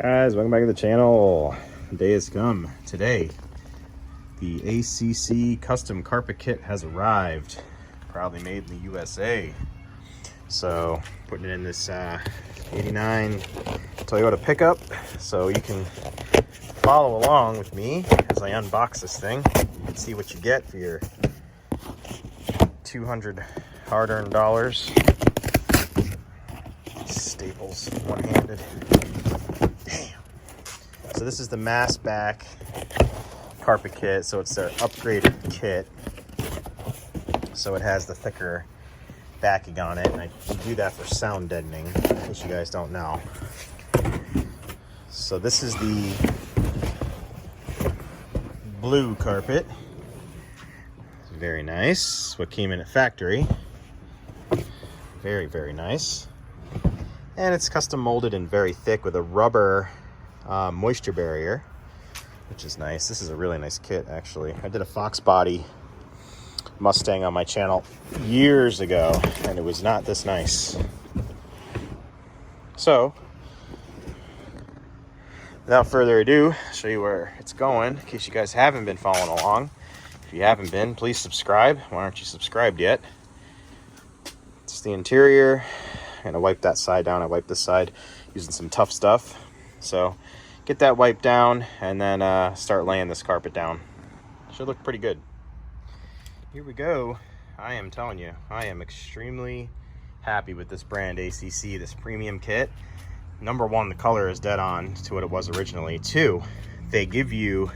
Guys, welcome back to the channel. The day has come. Today, the ACC custom carpet kit has arrived. Proudly made in the USA. So, putting it in this 89 Toyota pickup so you can follow along with me as I unbox this thing. You can see what you get for your 200 hard-earned dollars. Staples, one-handed. So this is the Massback carpet kit, so it's their upgraded kit. So it has the thicker backing on it, and I do that for sound deadening, in case you guys don't know. So this is the blue carpet. Very nice. What came in at factory. Very, very nice. And it's custom molded and very thick with a rubber moisture barrier, which is nice. This is a really nice kit, actually. I did a Fox body Mustang on my channel years ago, and it was not this nice. So, without further ado, I'll show you where it's going, in case you guys haven't been following along. If you haven't been, please subscribe. Why aren't you subscribed yet? It's the interior. I'm gonna wipe that side down. I wiped this side using some tough stuff. So get that wiped down and then start laying this carpet down. Should look pretty good. Here we go. I am telling you, I am extremely happy with this brand ACC, this premium kit. Number one, the color is dead on to what it was originally. Two, they give you,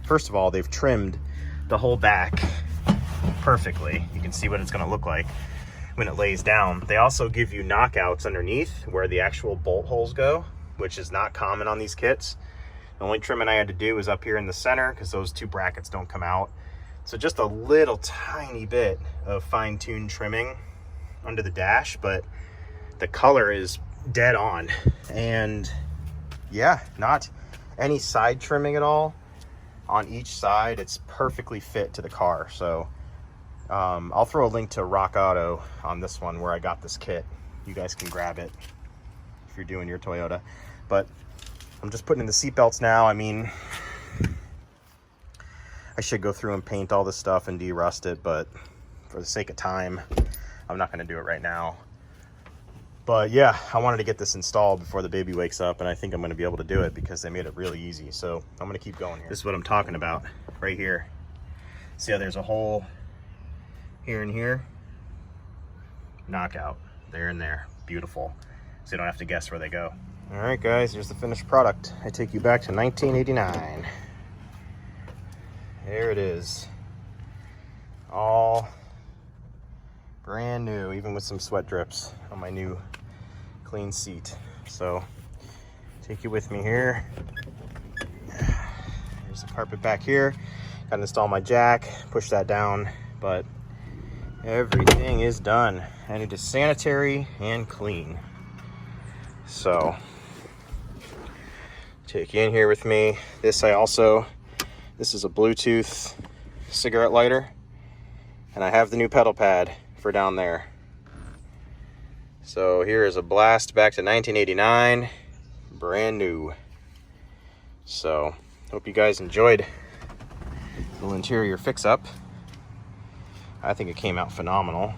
first of all, they've trimmed the whole back perfectly. You can see what it's gonna look like when it lays down. They also give you knockouts underneath where the actual bolt holes go, which is not common on these kits. The only trimming I had to do was up here in the center because those two brackets don't come out. So just a little tiny bit of fine-tuned trimming under the dash, but the color is dead on. And yeah, not any side trimming at all on each side. It's perfectly fit to the car. So I'll throw a link to Rock Auto on this one where I got this kit. You guys can grab it if you're doing your Toyota. But I'm just putting in the seat belts now. I mean, I should go through and paint all this stuff and de-rust it, but for the sake of time, I'm not gonna do it right now. But yeah, I wanted to get this installed before the baby wakes up, and I think I'm gonna be able to do it because they made it really easy. So I'm gonna keep going here. This is what I'm talking about right here. See how there's a hole here and here? Knockout, there and there, beautiful. So you don't have to guess where they go. All right, guys, here's the finished product. I take you back to 1989. There it is. All brand new, even with some sweat drips on my new clean seat. So take you with me here. Here's the carpet back here. Got to install my jack, push that down, but everything is done, and it is sanitary and clean. So take you in here with me. This is a Bluetooth cigarette lighter, and I have the new pedal pad for down there. So here is a blast back to 1989, brand new. So hope you guys enjoyed the little interior fix up. I think it came out phenomenal.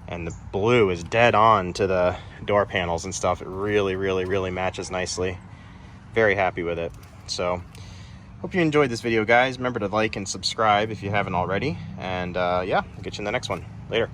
And the blue is dead on to the door panels and stuff. It really, really, really matches nicely. Very happy with it. So, hope you enjoyed this video, guys. Remember to like and subscribe if you haven't already. And yeah, I'll get you in the next one. Later.